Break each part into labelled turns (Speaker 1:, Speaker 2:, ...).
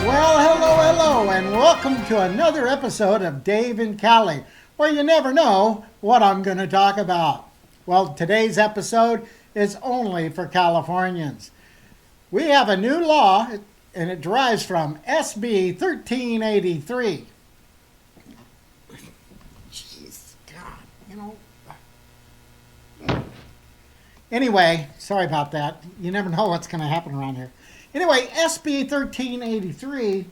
Speaker 1: Well, hello, and welcome to another episode of Dave and Cali, where you never know what I'm going to talk about. Well, today's episode is only for Californians. We have a new law, and it derives from SB 1383. Jeez, God, Anyway, sorry about that. You never know what's going to happen around here. Anyway, SB 1383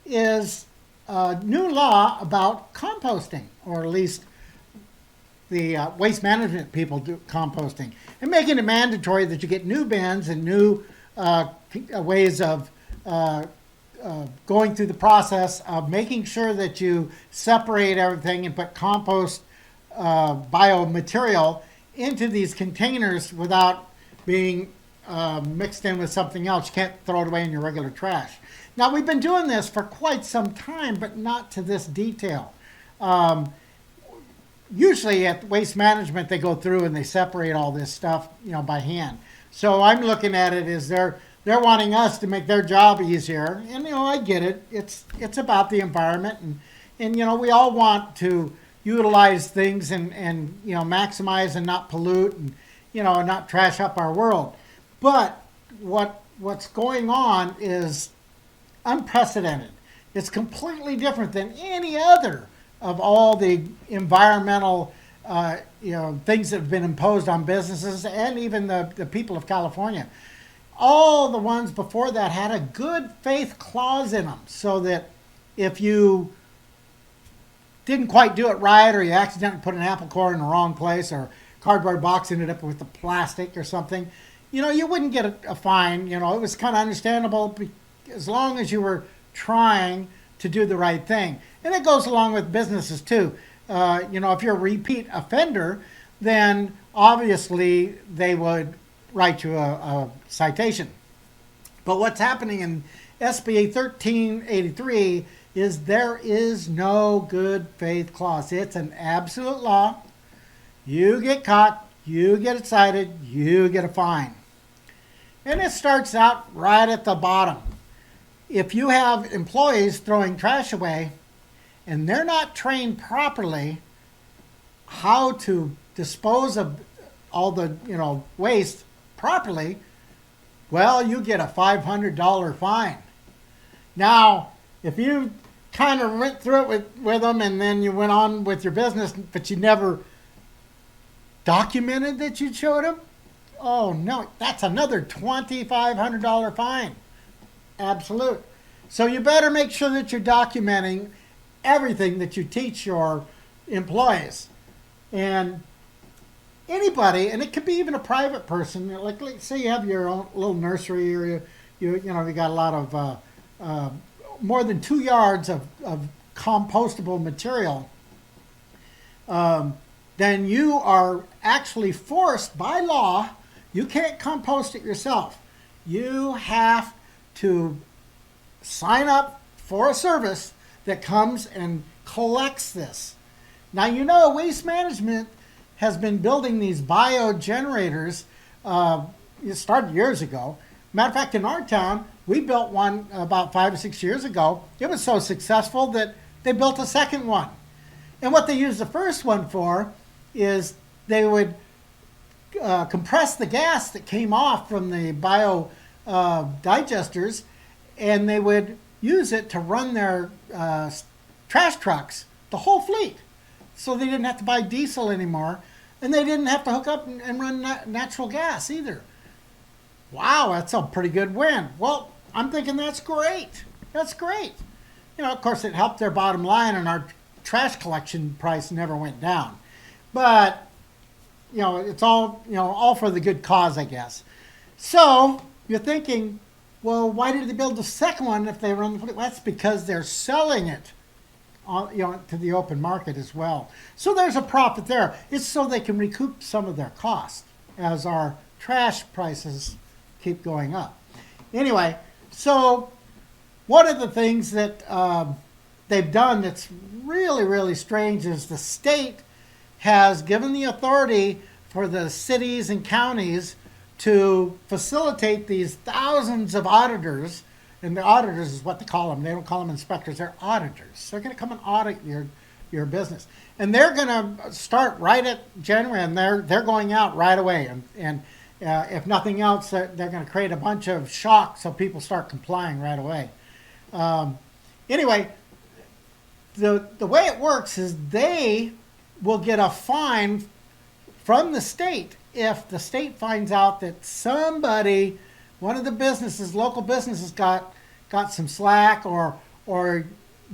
Speaker 1: is a new law about composting, or at least the waste management people do composting, and making it mandatory that you get new bins and new ways of going through the process of making sure that you separate everything and put compost biomaterial into these containers without being mixed in with something else. You can't throw it away in your regular trash. Now, we've been doing this for quite some time, but not to this detail. Usually at waste management, they go through and they separate all this stuff, by hand. So I'm looking at it as they're wanting us to make their job easier. And, I get it. It's about the environment. And we all want to utilize things and maximize and not pollute and, not trash up our world. But what's going on is unprecedented. It's completely different than any other of all the environmental things that have been imposed on businesses and even the people of California. All the ones before that had a good faith clause in them, so that if you didn't quite do it right, or you accidentally put an apple core in the wrong place, or cardboard box ended up with the plastic or something, you wouldn't get a fine. It was kind of understandable as long as you were trying to do the right thing. And it goes along with businesses too. If you're a repeat offender, then obviously they would write you a citation. But what's happening in SB 1383 is there is no good faith clause. It's an absolute law. You get caught, you get cited, you get a fine. And it starts out right at the bottom. If you have employees throwing trash away and they're not trained properly how to dispose of all the waste properly, well, you get a $500 fine. Now, if you kind of went through it with them and then you went on with your business, but you never documented that you showed them, oh no, that's another $2,500 fine. Absolute. So you better make sure that you're documenting everything that you teach your employees. And anybody, and it could be even a private person, like say you have your own little nursery, or you got a lot of more than 2 yards of compostable material, then you are actually forced by law. You can't compost it yourself. You have to sign up for a service that comes and collects this. Now, Waste Management has been building these biogenerators. It started years ago. Matter of fact, in our town, we built one about 5 or 6 years ago. It was so successful that they built a second one. And what they used the first one for is they would compress the gas that came off from the bio digesters, and they would use it to run their trash trucks, the whole fleet. So they didn't have to buy diesel anymore, and they didn't have to hook up and run natural gas either. Wow, that's a pretty good win. Well, I'm thinking that's great. That's great. Of course, it helped their bottom line, and our trash collection price never went down. But, it's all for the good cause, I guess. So you're thinking, well, why did they build the second one if they run the fleet? Well, that's because they're selling it to the open market as well. So there's a profit there. It's so they can recoup some of their costs as our trash prices keep going up. Anyway, so one of the things that they've done that's really, really strange is the state has given the authority for the cities and counties to facilitate these thousands of auditors and the auditors is what they call them. They don't call them inspectors. They're auditors. They're going to come and audit your business, and they're going to start right at January, and they're going out right away. And if nothing else, they're going to create a bunch of shock so people start complying right away. Anyway, the way it works is they will get a fine from the state if the state finds out that somebody, one of the businesses, local businesses, got some slack, or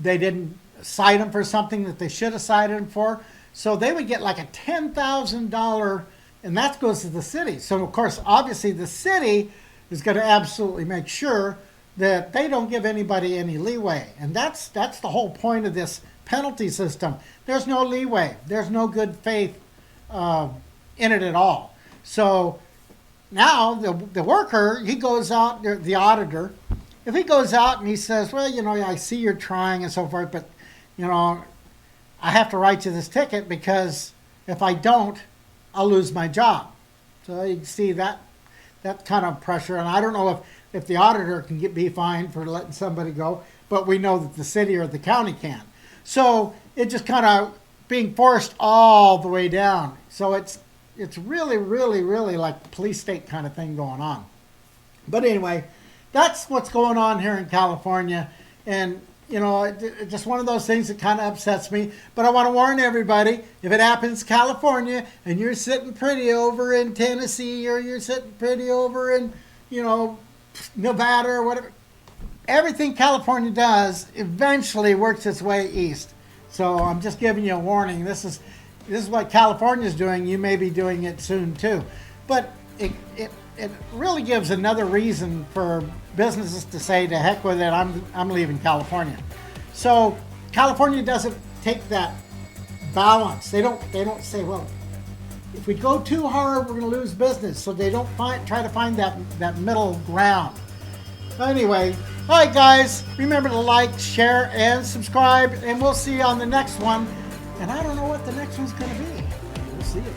Speaker 1: they didn't cite them for something that they should have cited them for. So they would get like a $10,000, and that goes to the city. So of course, obviously, the city is going to absolutely make sure that they don't give anybody any leeway, and that's the whole point of this penalty system. There's no leeway. There's no good faith in it at all. So now the worker, he goes out, the auditor, if he goes out and he says, well, I see you're trying and so forth, but, I have to write you this ticket because if I don't, I'll lose my job. So you can see that kind of pressure. And I don't know if the auditor can be fined for letting somebody go, but we know that the city or the county can. So it just kind of being forced all the way down. So it's really, really, really like police state kind of thing going on. But anyway, that's what's going on here in California. And, it's just one of those things that kind of upsets me. But I want to warn everybody, if it happens in California and you're sitting pretty over in Tennessee, or you're sitting pretty over in, Nevada or whatever, everything California does eventually works its way east. So I'm just giving you a warning. This is what California is doing. You may be doing it soon too. But it really gives another reason for businesses to say, to heck with it, I'm leaving California. So California doesn't take that balance. They don't say, well, if we go too hard, we're going to lose business. So they don't try to find that middle ground. Anyway, all right, guys, remember to like, share, and subscribe, and we'll see you on the next one. And I don't know what the next one's going to be. We'll see it.